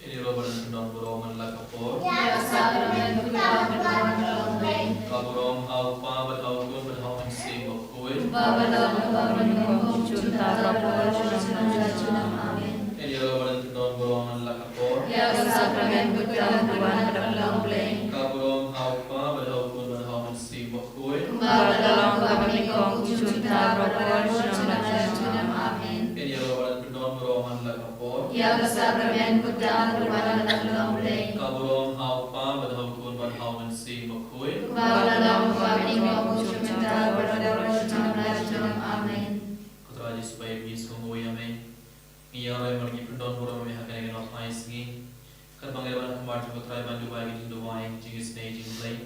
Inirobalan non boroman lakapor. Ya sakramen bukan Kaborom au pa bat au kun bat au sim bakui. Babalong babalik junta rapor sunam amin. Inirobalan non boroman lakapor. Ya sakramen bukan dalam bleng. Kaborom au pa bat au kun bat au sim bakui. Babalong babalik junta rapor sunam amin. Inirobalan non boroman lakapor. Ya sakramen bukan dalam bleng. Kaborom au pa bat au kun bat au sim bakui. Babalong babalik junta rapor sunam amin. Kutraji supaya bisa mengoyame. Ia orang yang pendon borong yang akan dengan Allah Maha Kerbang lebaran kembar juga try bantu bagi jing doai jing staging play.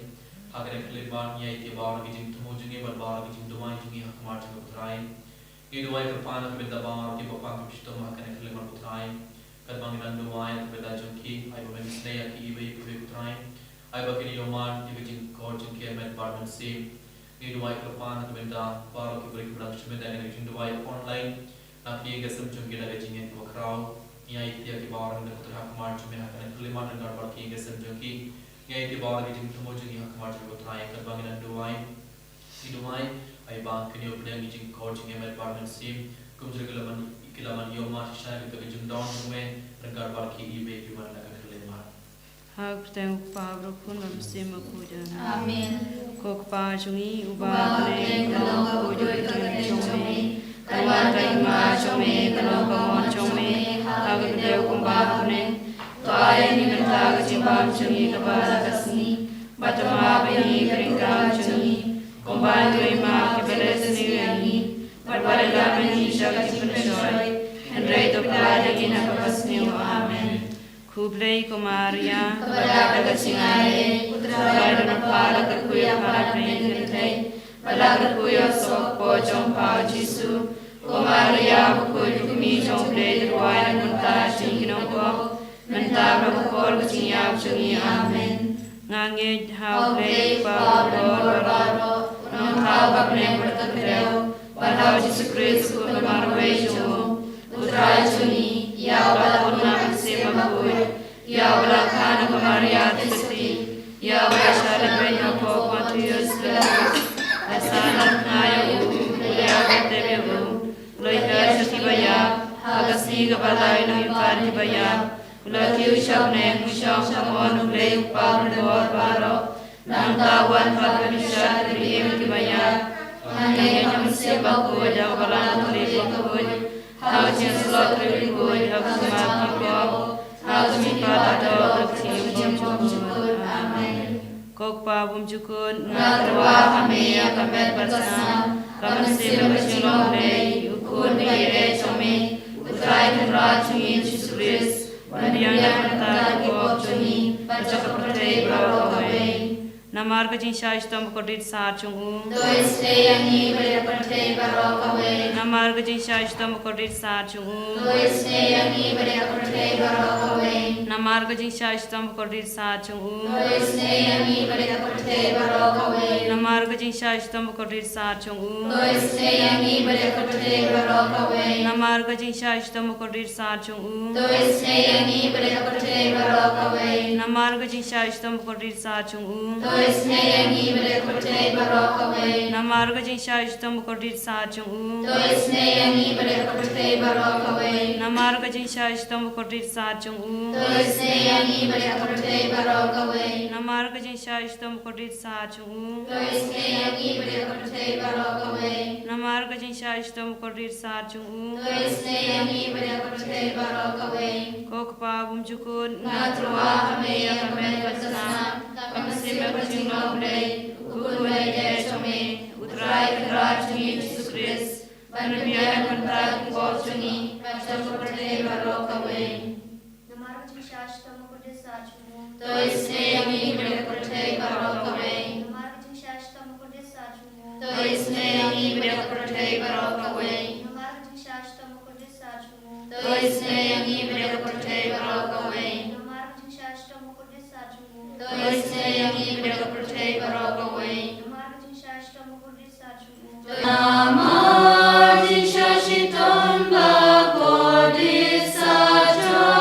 Agar keliban ia itu bawa lagi jing temu jingi berbawa lagi jing doai jingi hak kembar juga try. Ini doai kerpan aku benda bawa di bapa aku situ akan keliban try. Kerbang lebaran doai aku benda jengki. Ayo bagi stay aki ibu ibu try. Ayo bagi ni roman juga jing kor jing kiamat barman sim. Ini doai kerpan aku benda bawa aku beri production benda dengan jing doai online. Nanti yang kesem jumpa kita kejingin dua crowd, yang itu yang dibawa orang dengan terhak kemar cuma akan kelima dan garbar yang kesem jumpa, yang itu dibawa kejing temu jumpa yang kemar cuma terakhir kerbangan duai, ay bang kini upaya kejing kau jing emer barman sim, kumjur kelaman yoma sisa kita kejing down cuma dan garbar yang ibe cuma akan kelima. Hak tengok pabro pun memsim aku jangan. Amin. Kok pajungi ubah Bang kalau kau jual cumi. Kawan terima cumi kalau kawan cumi agar dia kumbang kuning toai ni minta kejimbang cumi kepada kesini batama bini keringkang cumi kumbang terima kepada seni ini berbalik bini jaga cipensoy Andrei tu pada kita kepasni amin. Kublai kumaria Kepada kecingai putra dan kepala kekuya para penyintai pada kekuya sok pojong pau Jisu Maria bukul kumi jong play ruai dan mentah cingkinong ko mentah berkor kecinyap cengi amin. Ngange hau Play play baro pabro nong hau bakne berkekreu pada Yesus Kristus kemarwai jumu putra cuni ya wala puna sebabui ya wala kana Maria testi ya wala syara benyo ko Matius Filipus asana nayo ya tebebu Loika Shakibaya, Agasi Gabalai Nukaribaya, Ulakiu Shabne, Musham Shamon, Play Upar Dor Baro, Nantawan Padamisha, Kibaya, Hangayam Sebaku, Javalan, Libakud, Housin Slot Rikud, Haksuma Pipo, Haksumipado, Haksum Amen. Kok pabum jukun Natrwa Hamea Kamet Bersam, Kamasih Bersilong Play, Ukur Bire Cumi, Utrai Kera Cumi Yesus, Bandiang Mata Kok Cumi, Baca Kepercayaan Brawawai. Namar kejing syaish tom kodit saat cungu. Dois Teyangi Berpercayaan Brawawai. Namar kejing syaish tom kodit saat cungu. Dois Teyangi Berpercayaan Brawawai. Namar kejing syaish tom kodit saat cungu. Dois Teyangi Berpercayaan Brawawai. Namar kejing syaish tom kodit saat cungu. Dois Teyangi Berpercayaan Brawawai. Namar kejing syaish tom kodit saat cungu. Dois Teyangi Berpercayaan Brawawai. Namar kejing syaish tom kodit saat cungu. Dois Teyangi Berpercayaan Brawawai. Namar kejing syaish tom kodit saat cungu. Dois Teyangi Berpercayaan Brawawai. Namar kejing syaish tom kodit saat cungu. Dois Teyangi Berpercayaan Brawawai. Namar kejing syaish tom kodit saat cungu. Dois Teyangi Berpercayaan Brawawai. Namar kejing syaish tom kodit saat cungu. Dois Teyangi Berpercayaan Brawawai. Kok pabum jukun Natrwa Hamea Kamet Bersam, Kamasih Bersilong Play, Ukur Bire Cumi, Utrai Kera Cumi Yesus Kristus, Bandiang Mata Kok Cumi, Baca Kepercayaan Brawawai. Namar Jishash Tamakode Sachumu. Dois Teyangi Berpercayaan Brawawai. Namar Jishash Tamakode Sachumu. Dois Teyangi Berpercayaan Brawawai. Namar Jishash Tamakode Sachumu. Dois Teyangi Berpercayaan Brawawai. Namar Jishash Tamakode Sachumu. Dois Teyangi Berpercayaan Brawawai. Namar Jishash Tamakode Sachumu. Namar Jishash Tamakode Sachumu.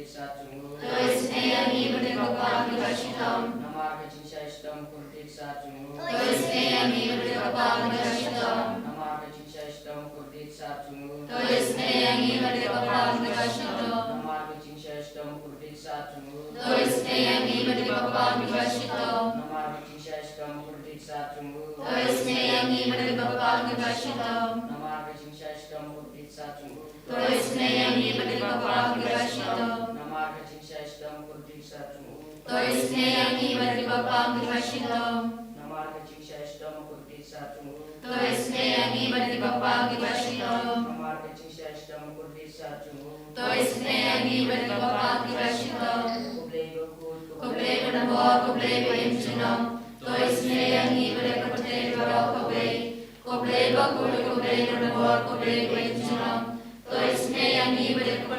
Satu Tulis Neyangi Berdibapa Dikashitam Nama kecing saya sedang kurtik satu Tulis Neyangi Berdibapa Dikashitam Nama kecing saya sedang kurtik satu Tulis Neyangi Berdibapa Dikashitam Nama kecing saya sedang kurtik satu Tulis Neyangi Berdibapa Dikashitam Nama kecing saya sedang kurtik satu Tulis Neyangi Berdibapa Dikashitam Nama kecing saya sedang kurtik satu Tulis Neyangi Berdibapa Dikashitam Nama kecing saya sedang kurtik satu Tulis Neyangi Berdibapa Dikashitam Nama kecing saya sedang kurtik satu Tulis Neyangi Berdibapa Dikashitam Nama kecing saya sedang kurtik satu Tulis Neyangi Berdibapa Dikashitam Kublai Bernabor Kublai Bayimcunam Tulis Neyangi Berdibapa Kublai Kublai Bakul Kublai Bernabor Kublai Bayimcunam Tulis Neyangi Berdibapa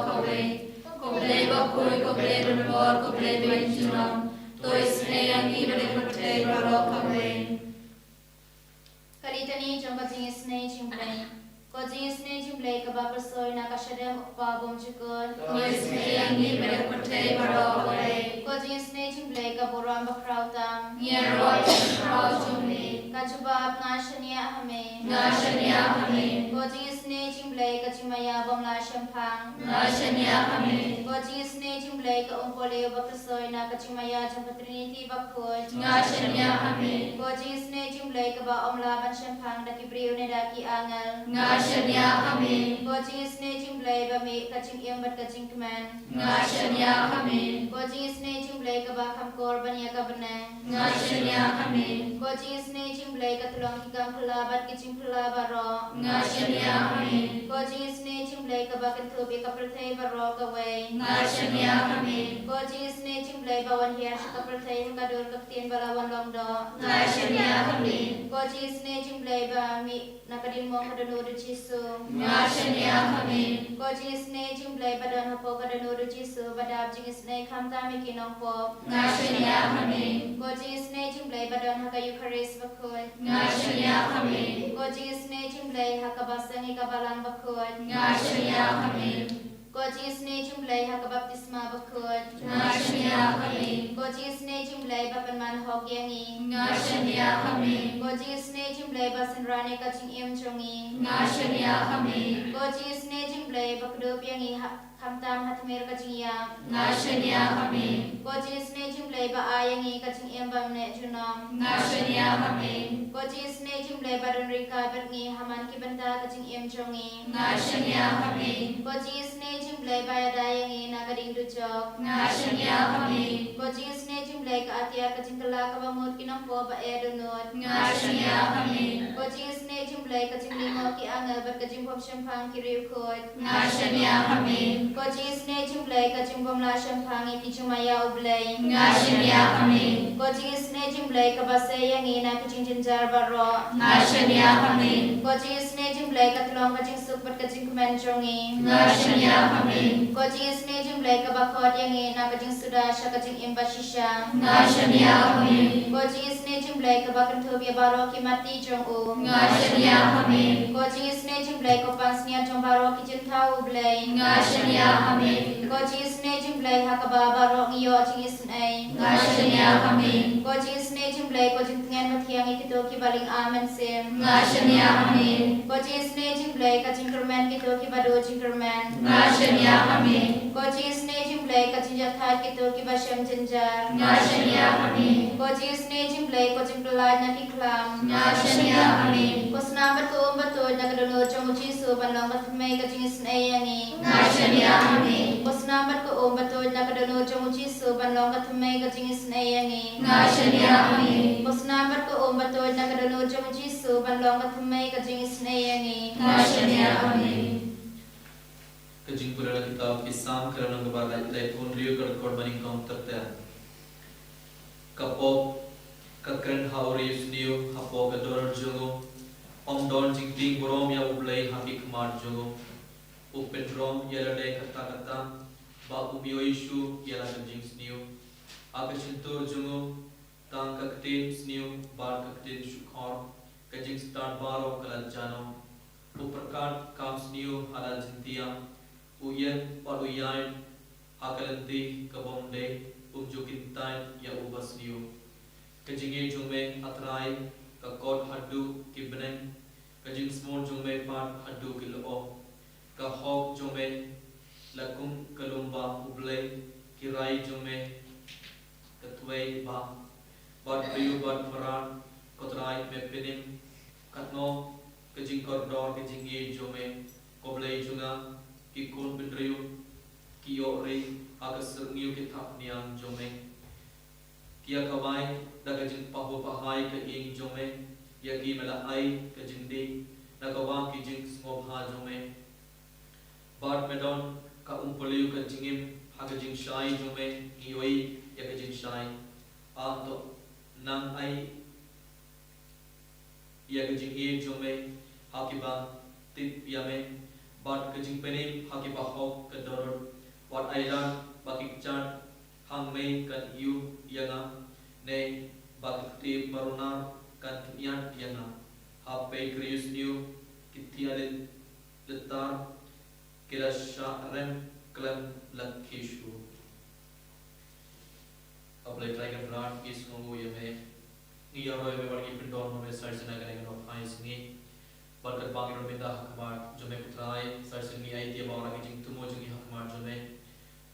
Kublai Kublai Bakul Kublai Bernabor Kublai Bayimcunam Tulis Neyangi Berdibapa Kublai Kalitani jangka jingis nei jingplay. Ko jingis nei jingplay kaba persoi na kasadam ukpa bom chukun. Tulis Neyangi Berdibapa Kublai Ko jingis nei jingplay kaburam bakrautam. Nyeroi Krau Jumli Kajubab ngashania hame. Ngashania Hame Ko jingis nei jingplay kachimaya bom la shampang. Ngashania Hame Ko jingis nei jingplay ka umpole bakrasoi na kachimaya jangka trinity bakut. Ngashania Hame Ko jingis nei jingplay kaba omla ban shampang daki briu ne daki angal. Ngashania Hame Ko jingis nei jingplay ba mi kaching iambat kaching keman. Ngashania Hame Ko jingis nei jingplay kaba kam korban ya kabana. Ngashania Hame Ko jingis nei jingplay ka tulong kikam pelabat kicing pelabaro. Ngashania Hame Ko jingis nei jingplay kaba kentubi ka pertai baro kawai. Ngashania Hame Ko jingis nei jingplay bawan hiar ka pertai kadur kaktin balawan longdo. Ngashania Hame Ko jingis nei jingplay ba mi nakadin mo kadanu du jisu. Ngashania Hame Ko jingis nei jingplay badan hapo kadanu du jisu badab jingis nei kamta mi kinong po. Ngashania Hame Ko jingis nei jingplay badan haka Eucharist bakut. Ngashania Hame Ko jingis nei jingplay haka basangi kabalang bakut. Ngashania Hame Ko jingis nei jingplay haka baptisma bakut. Ngashania Hame Ko jingis nei jingplay bapan man hok yangi. Ngashania Hame Ko jingis nei jingplay basan rane kaching im chongi. Ngashania Hame Ko jingis nei jingplay bakdup yangi kamtam hatmir kaching ya. Ngashania Hame Ko jingis nei jingplay ba ayangi kaching im bamne junom. Ngashania Hame Ko jingis nei jingplay badan rika berngi haman ki benda kaching im chongi. Ngashania Hame Ko jingis nei jingplay ba dayangi nagading dujok. Ngashania Hame Ko jingis nei jingplay ka atiar kaching kala ka bamut kinong po ba edunot. Ngashania Hame Ko jingis nei jingplay kaching limo ki angal bat kaching pom shampang ki riukot. Ngashania Hame Ko jingis nei jingplay kaching pom la shampang iti chumaya ublay. Ngashania Hame Ko jingis nei jingplay ka base yangi na kaching jinjar baro. Ngashania Hame Ko jingis nei jingplay ka tulong kaching supat kaching kumenchongi. Ngashania Hame Ko jingis nei jingplay ka bakot yangi na kaching sudasha kaching imbashisha. Ngashania Hame Ko jingis nei jingplay ka bakan tubia baro ki mati jong u. Ngashania Hame Ko jingis nei jingplay ko pansnya jong baro ki jintau ublay. Ngashania Hame Ko jingis nei jingplay hakaba baro ngiyo jingis nei. Ngashania Hame Ko jingis nei jingplay ko jingtengan mathiang ikito ki baling amen sim. Ngashania Hame Ko jingis nei jingplay ka jingkerman kito ki bado jingkerman. Ngashania Hame Ko jingis nei jingplay ka jinjathat kito ki basyam jinjar. Ngashania Hame Ko jingis nei jingplay ko jingpelad na ki klam. Ngashania Hame Ko snabat ko umbatod na kadunod jong ujiso panlang matmay ka jingis nei yangi. Ngashania Hame Ko snabat ko umbatod na kadunod jong ujiso panlang matmay ka jingis nei yangi. Ngashania Hame Ko snabat ko umbatod na kadunod jong ujiso panlang matmay ka jingis nei yangi. Ngashania Hame Kajing pura kita pisang kerana kebalai telefon riu kerkor baning kong terter. Kapok kakren hauri usniu hapo kador jungo. Om don jing ting borom ya ublay hapi kemar jungo. Upen rom yala day kata ba umio isu yala kajing sniu. Aga cintur jungo tang kaktin sniu bar kaktin shukhor. Kajing start baro kalat jano. Uperkat kam sniu halal jintiang. Uyen or uyain Akalanti kabomde umjukintain ya ubasliu. Kajingi jume atrai kakod hadu kibneng. Kajing small jume part hadu kilo. Kahok jume lakum kalumba ublay kirai jume katway ba. Bad priyu bad maran kotrai mepinim katno kajing koridor kajingi jume koblay junga kikun bendriyu kiori agas niu kitap niang jome kia kawai dagajin pahu pahai ke ing jome yaki mela ai ke jindi nagawa ki jing smobha jome bad medon ka umpoliu ke jingim hagajing shai jome ioi yakajing shai a to nang ai yakajing e jome hakiba tip yame bad kajing penim hakiba hok ke doror Wat airan bagi chan hang mei kan yu yanga ne bagi ti marunar kan kian yanga hape krius niu kitialin letar kila syarem klan lakishu ablay try kan brand is ngungu yame ni yaro yame bagi pendon me sarsena kan no fais ni barkat bangi ro minda hakmar jome putrai sarseni ai dia bawra ki jing tumo jungi hakmar jome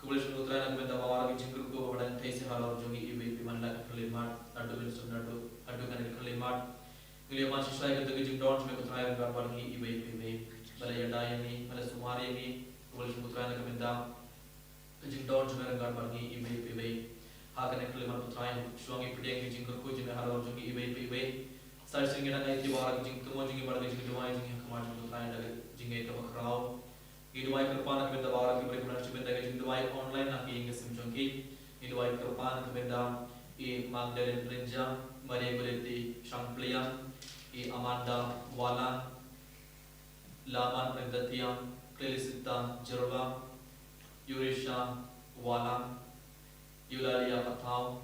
Kemudian putra nak minta bawa lagi jengkel ko badan tesi halau jungi ibu piman lagi kelimat adu bin sunadu adu kan kelimat ngelihat masih saya kata jeng down cuma putra yang gambar ni ibu balai yada ini balai sumari ini kemudian putra nak minta jeng down cuma gambar ni ibu hakan kelimat putra yang suami pedang jengkel ko cuma halau jungi ibu saya sehingga nak itu bawa lagi jeng temu jungi badan jeng dua jeng kemarin putra yang lagi jeng itu bakrau Iduai kerpan kebenda bawa lagi berikunan cebenda ke iduai online nak ingin semcongki iduai kerpan kebenda I Magdalene Renjang Maria Bereti Shampliang I Amanda Walan Laman Rendatiang Klelisita Jerva Yurisha Walan Eulalia Patau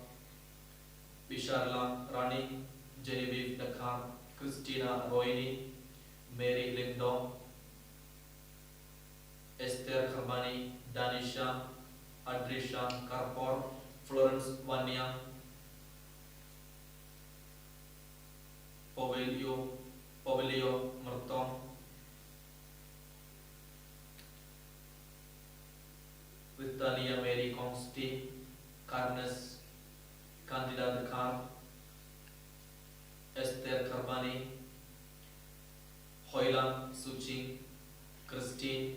Bisharla Rani Genevieve Dakar Christina Roini Mary Lindong Esther Kharbani, Danisha, Adrisha Karpor, Florence Vania, Povelio Mertong, Britannia Mary Consti, Carnes, Candida Dakar, Esther Kharbani, Hoylan Suchi, Christine,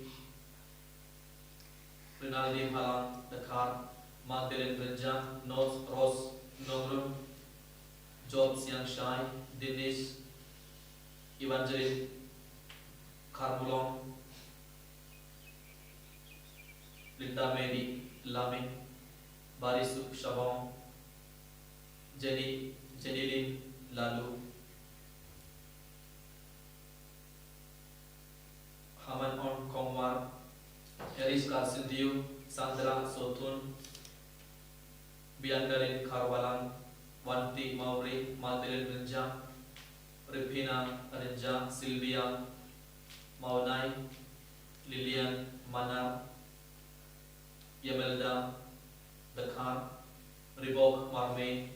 Rinaldi Halang Dakar, Magdalene Renjang, Rose Nongrum, Job Siang Shai, Dinesh, Evangeline Carmulong, Linda Mary Lamin, Barisuk Shabong, Jenilin Lalu, Haman On Kongwar, Eris Karsindiu, Sandra Sotun, Biancarin Karwalan, Wanti Mauri, Magdalene Renjang, Ripina Renjang, Sylvia Maunai, Lilian Manar, Yamelda Dakar, Ribok Marme,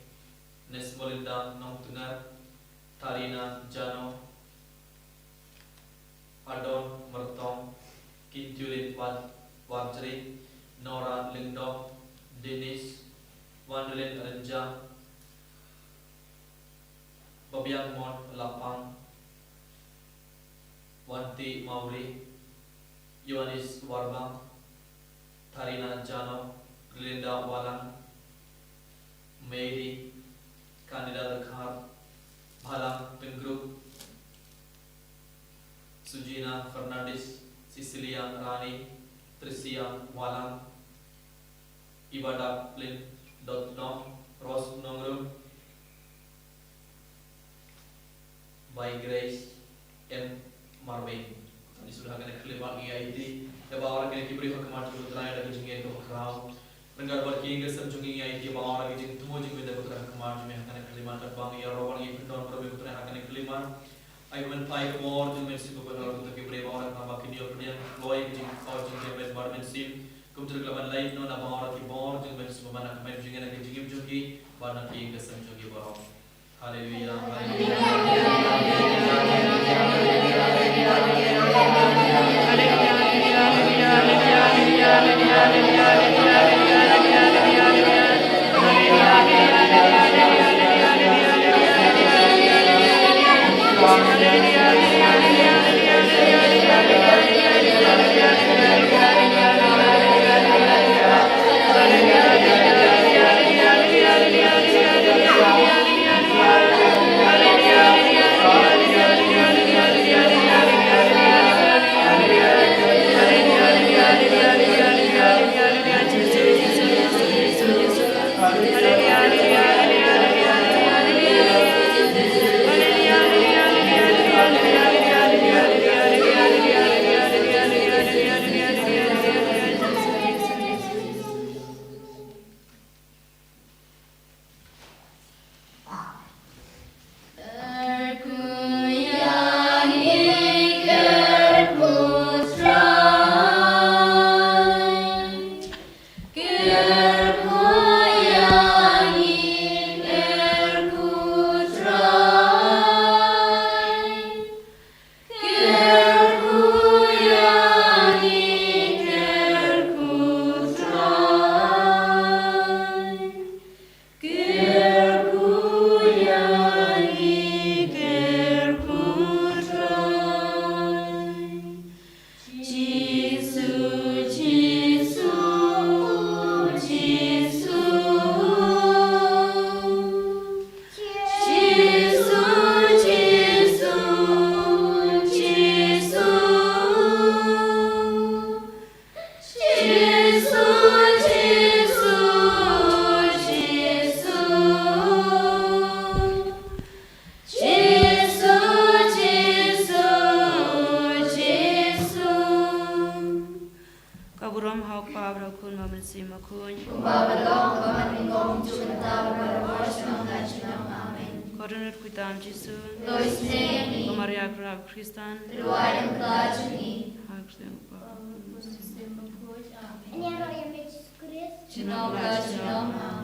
Nesmolinda Nongtunar, Tarina Jano, Adon Mertong, Kintulin Wajri, Nora Lindong, Dennis, Wandelin Renjang, Babiang Mon Lapang, Wanti Mauri, Yohanis Warma, Tarina Jano, Glinda Walang, Mary, Candida Dakar, Bhalang Pingru, Sujina Fernandez, Cecilia Rani, Tricia Walang, Ibada Plin Dotnom, Ros Nongrum, by Grace M. Marvin. Ini sudah akan kelima IIT. Bawa orang yang diberi hukuman putra yang jingin itu kerau. Dengar berki Inggris semjungi IIT bawa orang yang temu jingin itu putra hukuman cuma akan kelima terbang ya orang yang pendon perlu putra akan kelima. I will fight more to make super better to give brave orang nama kini orang yang loy jing kau jing jebet barmen sim kum terkelaban lain no na bawang raki bawang jeng men semua mana kemain jeng nak jeng jogi bana ki kesem jogi bawang. Haleluya. Amen.